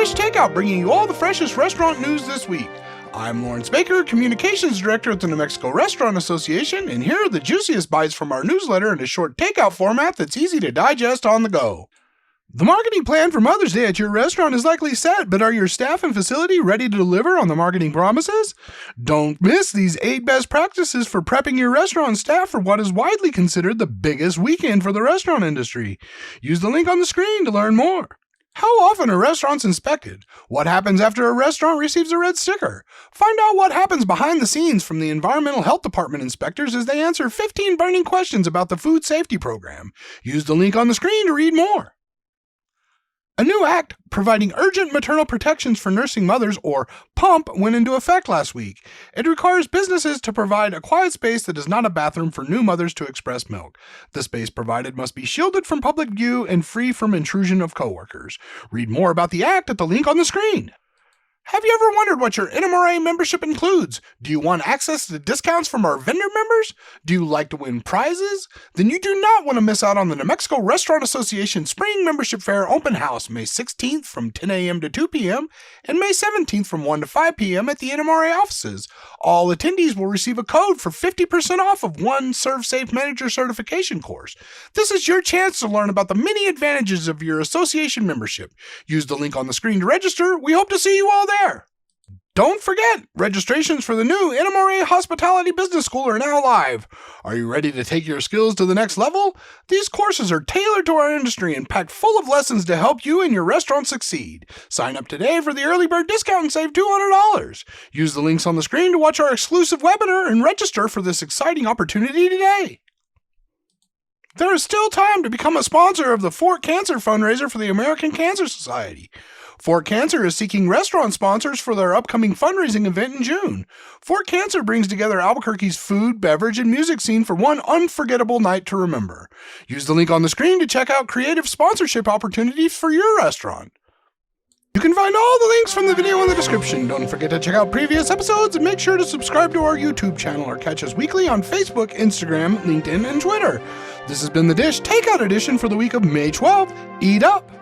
Dish Takeout, bringing you all the freshest restaurant news this week. I'm Lawrence Baker, Communications Director at the New Mexico Restaurant Association, and here are the juiciest bites from our newsletter in a short takeout format that's easy to digest on the go. The marketing plan for Mother's Day at your restaurant is likely set, but are your staff and facility ready to deliver on the marketing promises? Don't miss these 8 best practices for prepping your restaurant staff for what is widely considered the biggest weekend for the restaurant industry. Use the link on the screen to learn more. How often are restaurants inspected? What happens after a restaurant receives a red sticker? Find out what happens behind the scenes from the Environmental Health Department inspectors as they answer 15 burning questions about the food safety program. Use the link on the screen to read more. A new act providing urgent maternal protections for nursing mothers, or PUMP, went into effect last week. It requires businesses to provide a quiet space that is not a bathroom for new mothers to express milk. The space provided must be shielded from public view and free from intrusion of coworkers. Read more about the act at the link on the screen. Have you ever wondered what your NMRA membership includes? Do you want access to discounts from our vendor members? Do you like to win prizes? Then you do not want to miss out on the New Mexico Restaurant Association Spring Membership Fair Open House, May 16th from 10 a.m. to 2 p.m. and May 17th from 1 to 5 p.m. at the NMRA offices. All attendees will receive a code for 50% off of one ServSafe Manager certification course. This is your chance to learn about the many advantages of your association membership. Use the link on the screen to register. We hope to see you all there. Don't forget, registrations for the new NMRA Hospitality Business School are now live. Are you ready to take your skills to the next level? These courses are tailored to our industry and packed full of lessons to help you and your restaurant succeed. Sign up today for the early bird discount and save $200. Use the links on the screen to watch our exclusive webinar and register for this exciting opportunity today. There is still time to become a sponsor of the Fort Cancer fundraiser for the American Cancer Society. Fort Cancer is seeking restaurant sponsors for their upcoming fundraising event in June. Fort Cancer brings together Albuquerque's food, beverage, and music scene for one unforgettable night to remember. Use the link on the screen to check out creative sponsorship opportunities for your restaurant. You can find all the links from the video in the description. Don't forget to check out previous episodes and make sure to subscribe to our YouTube channel or catch us weekly on Facebook, Instagram, LinkedIn, and Twitter. This has been the Dish Takeout edition for the week of May 12th. Eat up!